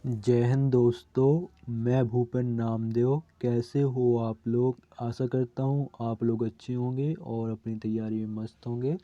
जय हिंद दोस्तों, मैं भूपेन नामदेव। कैसे हो आप लोग? आशा करता हूँ आप लोग अच्छे होंगे और अपनी तैयारी में मस्त होंगे।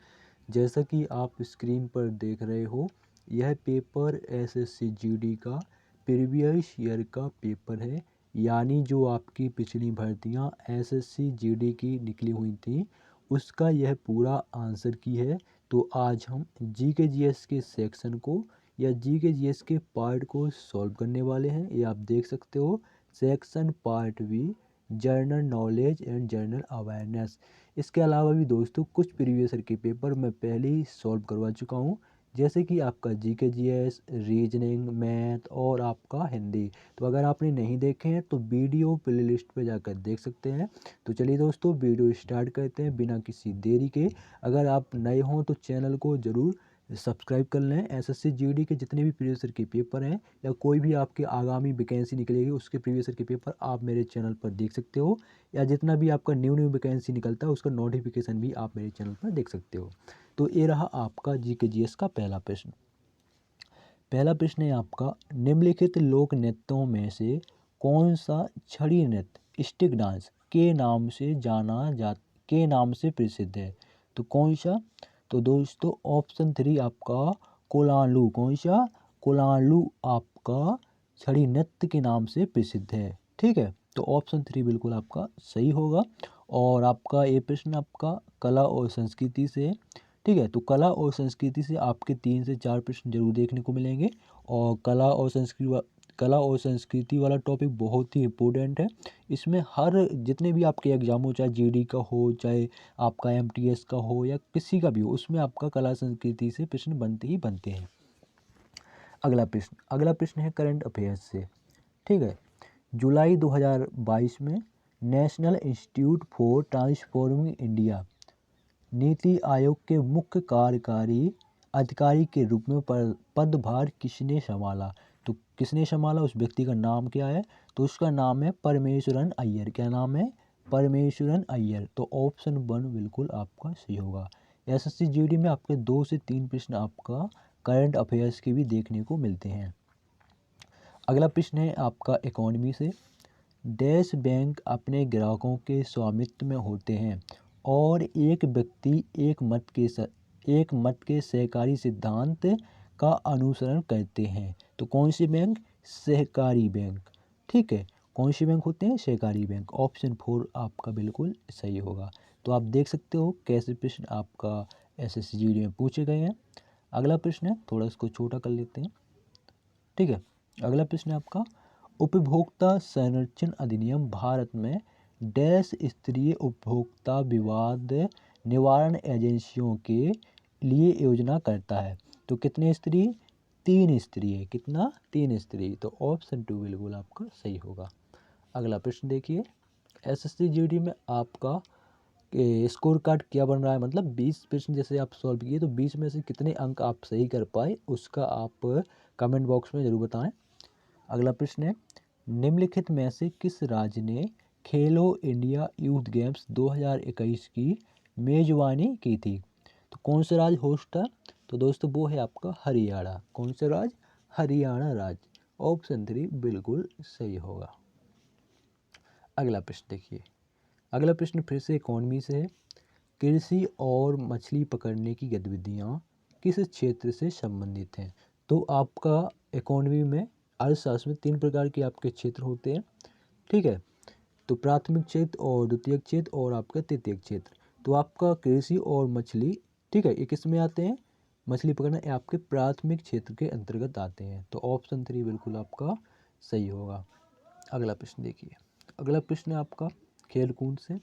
जैसा कि आप स्क्रीन पर देख रहे हो, यह पेपर एसएससी जीडी का प्रीवियस ईयर का पेपर है। यानी जो आपकी पिछली भर्तियाँ एसएससी जीडी की निकली हुई थी, उसका यह पूरा आंसर की है। तो आज हम जीके जीएस के सेक्शन को या जीके जीएस के पार्ट को सॉल्व करने वाले हैं। ये आप देख सकते हो, section part B, general knowledge and general awareness. इसके अलावा भी दोस्तों कुछ प्रीवियस ईयर के पेपर मैं पहले ही सॉल्व करवा चुका हूँ, जैसे कि आपका जीके जीएस, रीजनिंग, मैथ और आपका हिंदी। तो अगर आपने नहीं देखे हैं तो वीडियो प्लेलिस्ट पे जाकर देख सकते हैं। तो चलिए दोस्तों, वीडियो स्टार्ट करते हैं बिना किसी देरी के। अगर आप नए हों तो चैनल को ज़रूर सब्सक्राइब कर लें। एसएससी जीडी के जितने भी प्रीवियस ईयर के पेपर हैं या कोई भी आपके आगामी वैकेंसी निकलेगी उसके प्रीवियस ईयर के पेपर आप मेरे चैनल पर देख सकते हो, या जितना भी आपका न्यू वैकेंसी निकलता है उसका नोटिफिकेशन भी आप मेरे चैनल पर देख सकते हो। तो ये रहा आपका जीके जीएस का पहला प्रश्न। पहला प्रश्न है आपका, निम्नलिखित लोक नृत्यों में से कौन सा छड़ी नृत्य स्टिक डांस के नाम से प्रसिद्ध है? तो कौन सा? तो दोस्तों ऑप्शन 3 आपका कोलांलू। कौन सा? कोलांलू आपका छड़ी नृत्य के नाम से प्रसिद्ध है। ठीक है, तो ऑप्शन 3 बिल्कुल आपका सही होगा। और आपका ये प्रश्न आपका कला और संस्कृति से। ठीक है, तो कला और संस्कृति से आपके 3 से 4 प्रश्न जरूर देखने को मिलेंगे। और कला और संस्कृति वाला टॉपिक बहुत ही इम्पोर्टेंट है। इसमें हर जितने भी आपके एग्जाम हो, चाहे जीडी का हो, चाहे आपका एमटीएस का हो या किसी का भी हो, उसमें आपका कला संस्कृति से प्रश्न बनते ही बनते हैं। अगला प्रश्न है करंट अफेयर्स से। ठीक है, जुलाई 2022 में national institute for transforming India NITI Aayog के मुख्य कार्यकारी अधिकारी के रूप में पदभार किसने संभाला? तो किसने संभाला, उस व्यक्ति का नाम क्या है? तो उसका नाम है परमेश्वरन अय्यर। क्या नाम है? परमेश्वरन अय्यर। तो ऑप्शन 1 बिल्कुल आपका सही होगा। एसएससी जीडी में आपके 2 से 3 प्रश्न आपका करंट अफेयर्स के भी देखने को मिलते हैं। अगला प्रश्न है आपका इकोनॉमी से। डैश बैंक अपने ग्राहकों के स्वामित्व में होते हैं और एक व्यक्ति एक मत के सहकारी सिद्धांत का अनुसरण करते हैं। तो कौन सी बैंक? सहकारी बैंक। ठीक है, कौन सी बैंक होते हैं? सहकारी बैंक। ऑप्शन 4 आपका बिल्कुल सही होगा। तो आप देख सकते हो कैसे प्रश्न आपका एसएससी जीडी में पूछे गए हैं। अगला प्रश्न है, थोड़ा इसको छोटा कर लेते हैं। ठीक है, अगला प्रश्न है आपका, उपभोक्ता संरक्षण अधिनियम भारत में डैश स्तरीय उपभोक्ता विवाद निवारण एजेंसियों के लिए योजना करता है? तो कितने स्तरीय? 3 स्तरीय। कितना? 3 स्तरीय। तो ऑप्शन 2 बिल्कुल आपका सही होगा। अगला प्रश्न देखिए, एसएससी जीडी में आपका स्कोर कार्ड क्या बन रहा है, मतलब 20 प्रश्न जैसे आप सॉल्व किए तो 20 में से कितने अंक आप सही कर पाए उसका आप कमेंट बॉक्स में ज़रूर बताएं। अगला प्रश्न है, निम्नलिखित में से किस राज्य ने खेलो इंडिया यूथ गेम्स 2021 की मेजबानी की थी? तो कौन सा राज्य होस्ट था? तो दोस्तों वो है आपका हरियाणा। कौन सा राज्य? हरियाणा राज्य। ऑप्शन 3 बिल्कुल सही होगा। अगला प्रश्न देखिए, अगला प्रश्न फिर से इकोनॉमी से है। कृषि और मछली पकड़ने की गतिविधियाँ किस क्षेत्र से संबंधित हैं? तो आपका इकोनॉमी में अर्थशास्त्र में 3 प्रकार के आपके क्षेत्र होते हैं। ठीक है, तो प्राथमिक क्षेत्र और द्वितीयक क्षेत्र और आपका तृतीयक क्षेत्र। तो आपका कृषि और मछली, ठीक है, ये किस में आते हैं? मछली पकड़ना ये आपके प्राथमिक क्षेत्र के अंतर्गत आते हैं। तो ऑप्शन 3 बिल्कुल आपका सही होगा। अगला प्रश्न देखिए, अगला प्रश्न है आपका खेलकूद से।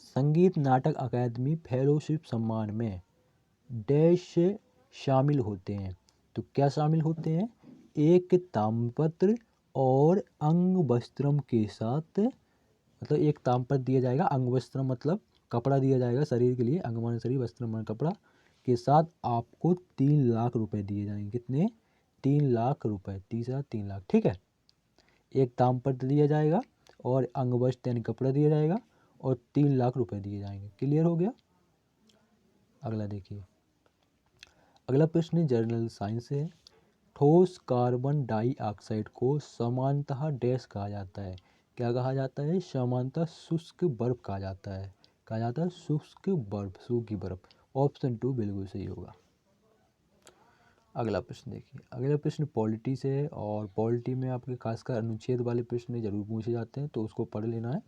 संगीत नाटक अकादमी फेलोशिप सम्मान में डैश शामिल होते हैं? तो क्या शामिल होते हैं? एक ताम्रपत्र और अंग वस्त्रम के साथ, मतलब एक ताम्रपत्र दिया जाएगा, अंग वस्त्रम मतलब कपड़ा दिया जाएगा शरीर के लिए, अंग माने शरीर, वस्त्र माने कपड़ा, के साथ आपको 3 लाख रुपए दिए जाएंगे। कितने? 3 लाख रुपए। 3 लाख। ठीक है, एक ताम्रपत्र दिया जाएगा और अंग वस्त्र यानी कपड़ा दिया जाएगा और 3 लाख रुपए दिए जाएंगे। क्लियर हो गया? अगला देखिए, अगला प्रश्न जनरल साइंस है। ठोस कार्बन डाइऑक्साइड को सामान्यतः डैश कहा जाता है। क्या कहा जाता है? सामान्यतः शुष्क बर्फ कहा जाता है। कहा जाता है शुष्क बर्फ, सूखी बर्फ। ऑप्शन 2 बिल्कुल सही होगा। अगला प्रश्न देखिए। अगला प्रश्न पॉलिटी से है और पॉलिटी में आपके खासकर अनुच्छेद वाले प्रश्न जरूर पूछे जाते हैं, तो उसको पढ़ लेना है।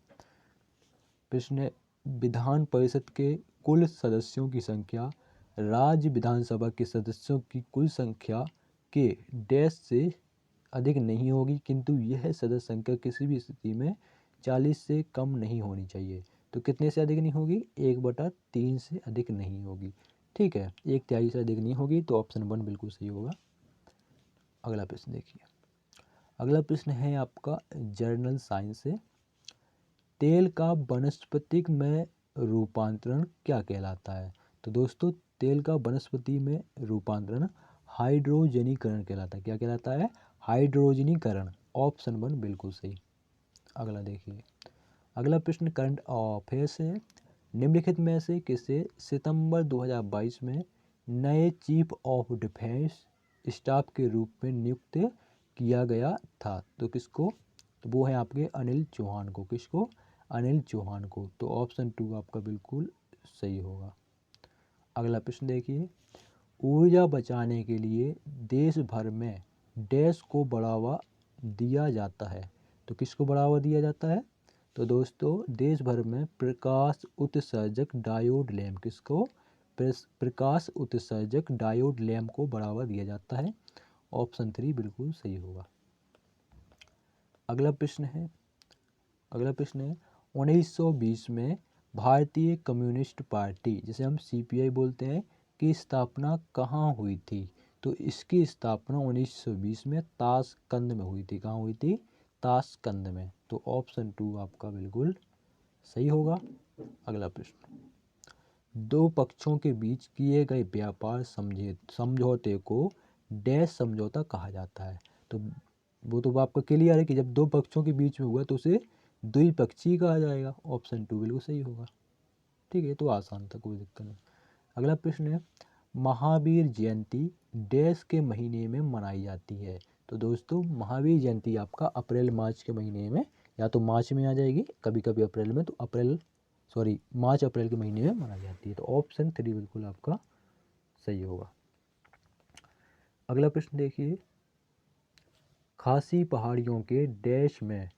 प्रश्न है, विधान परिषद के कुल सदस्यों की संख्या राज्य विधानसभा के सदस्यों की कुल संख्या के डैश से अधिक नहीं होगी, किंतु यह सदस्य संख्या किसी भी स्थिति में 40 से कम नहीं होनी चाहिए। तो कितने से अधिक नहीं होगी? 1/3 से अधिक नहीं होगी। ठीक है, 1/3 से अधिक नहीं होगी, तो ऑप्शन 1 बिल्कुल सही होगा। अगला प्रश्न देखिए। अगला प्रश्न है आपका जर्नल साइंस से। तेल का वानस्पतिक में रूपांतरण क्या कहलाता है? तो दोस्तों, तेल का वनस्पति में रूपांतरण हाइड्रोजनीकरण कहलाता है। क्या कहलाता है? हाइड्रोजनीकरण। ऑप्शन 1 बिल्कुल सही। अगला देखिए। अगला प्रश्न करंट अफेयर्स है। निम्नलिखित में से किसे सितंबर 2022 में नए चीफ ऑफ डिफेंस स्टाफ के रूप में नियुक्त किया गया था? तो किसको? तो वो है आपके अनिल चौहान को। किसको? अनिल चौहान को। तो ऑप्शन 2 आपका बिल्कुल सही होगा। अगला प्रश्न देखिए। ऊर्जा बचाने के लिए देश भर में डैश को बढ़ावा दिया जाता है? तो किसको बढ़ावा दिया जाता है? तो दोस्तों, देश भर में प्रकाश उत्सर्जक डायोड लैम्प, किसको? प्रकाश उत्सर्जक डायोड लैम्प को बढ़ावा दिया जाता है। ऑप्शन 3 बिल्कुल सही होगा। अगला प्रश्न है 1920 में भारतीय कम्युनिस्ट पार्टी, जिसे हम CPI बोलते हैं, की स्थापना कहाँ हुई थी? तो इसकी स्थापना 1920 में ताशकंद में हुई थी। कहाँ हुई थी? ताशकंद में। तो ऑप्शन 2 आपका बिल्कुल सही होगा। अगला प्रश्न। दो पक्षों के बीच किए गए व्यापार समझौते को डैश समझौता कहा जाता है? तो वो तो आपका क्लियर है कि जब दो पक्षों के बीच में हुआ तो उसे द्विपक्षीय कहा जाएगा। ऑप्शन 2 बिल्कुल सही होगा। ठीक है, तो आसान था, कोई दिक्कत नहीं। अगला प्रश्न है, महावीर जयंती डैश के महीने में मनाई जाती है? तो दोस्तों, महावीर जयंती आपका अप्रैल मार्च के महीने में, या तो मार्च में आ जाएगी, कभी कभी अप्रैल में, तो मार्च अप्रैल के महीने में मनाई जाती है। तो ऑप्शन 3 बिल्कुल आपका सही होगा। अगला प्रश्न देखिए। खासी पहाड़ियों के डैश में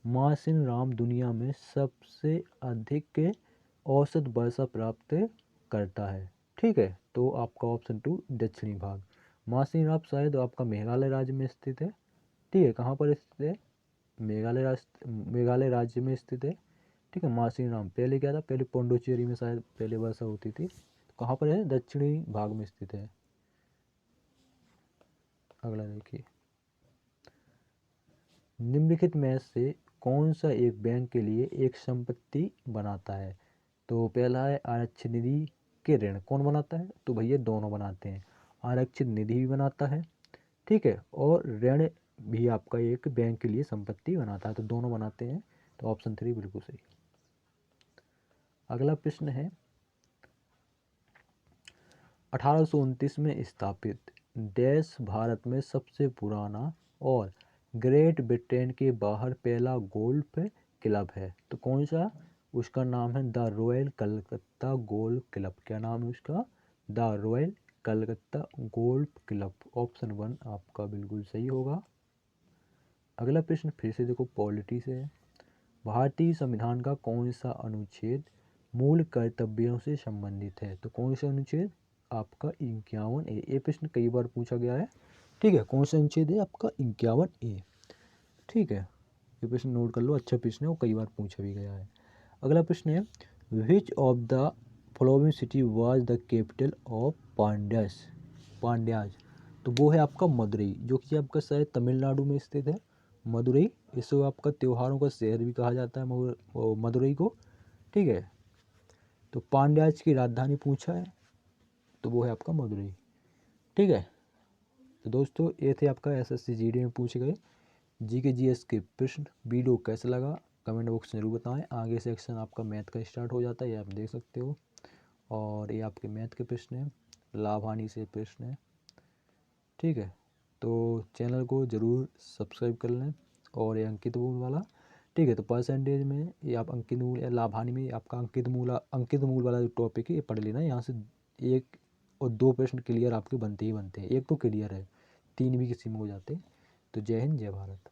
मासिन राम दुनिया में सबसे अधिक औसत वर्षा प्राप्त करता है? ठीक है, तो आपका ऑप्शन 2 दक्षिणी भाग। मासिन राम शायद आपका मेघालय राज्य में स्थित है। ठीक है, कहाँ पर स्थित है? मेघालय राज्य में स्थित है। ठीक है, मासिन राम पहले क्या था? पहले पौंडुचेरी में शायद पहले वर्षा होती थी। कहाँ पर है? दक्षिणी भाग में स्थित है। अगला देखिए। निम्नलिखित में से कौन सा एक बैंक के लिए एक संपत्ति बनाता है? तो पहला है आरक्षित निधि के ऋण। कौन बनाता है? तो भैया दोनों बनाते हैं। आरक्षित निधि भी बनाता है, ठीक है, और ऋण भी आपका एक बैंक के लिए संपत्ति बनाता है, तो दोनों बनाते हैं। तो ऑप्शन 3 बिल्कुल सही। अगला प्रश्न है, 1829 में स्थापित डैश भारत में सबसे पुराना और ग्रेट ब्रिटेन के बाहर पहला गोल्फ क्लब है? तो कौन सा? उसका नाम है the royal Calcutta golf club. क्या नाम है उसका? The royal Calcutta golf club. Option 1 आपका बिल्कुल सही होगा। अगला प्रश्न फिर से देखो, पॉलिटी से है। भारतीय संविधान का कौन सा अनुच्छेद मूल कर्तव्यों से संबंधित है? तो कौन सा अनुच्छेद? आपका 51A। ये प्रश्न कई बार पूछा गया है। ठीक है, कौन सा अनुच्छेद है? आपका 51A। ठीक है, ये प्रश्न नोट कर लो, अच्छा प्रश्न है, वो कई बार पूछा भी गया है। अगला प्रश्न है, which of the following city was the capital of Pandyas? तो वो है आपका मदुरई, जो कि आपका शायद तमिलनाडु में स्थित है। मदुरई, इसको आपका त्योहारों का शहर भी कहा जाता है मदुरई को। ठीक है, तो पांड्याज की राजधानी पूछा है, तो वो है आपका मदुरई। ठीक है, तो दोस्तों ये थे आपका SSC GD में पूछे गए GK GS के प्रश्न। वीडियो कैसा लगा कमेंट बॉक्स में जरूर बताएं। आगे सेक्शन आपका मैथ का स्टार्ट हो जाता है, ये आप देख सकते हो। और ये आपके मैथ के प्रश्न हैं, लाभ हानि से प्रश्न है। ठीक है, तो चैनल को ज़रूर सब्सक्राइब कर लें। और ये अंकित मूल वाला, ठीक है, तो परसेंटेज में ये आप अंकित मूल या लाभ हानि में आपका अंकित मूल वाला जो टॉपिक है ये पढ़ लेना। यहाँ से 1 और 2 प्रश्न क्लियर आपके बनते ही बनते हैं। एक तो क्लियर है, 3 भी किसी में हो जाते। तो जय हिंद, जय भारत।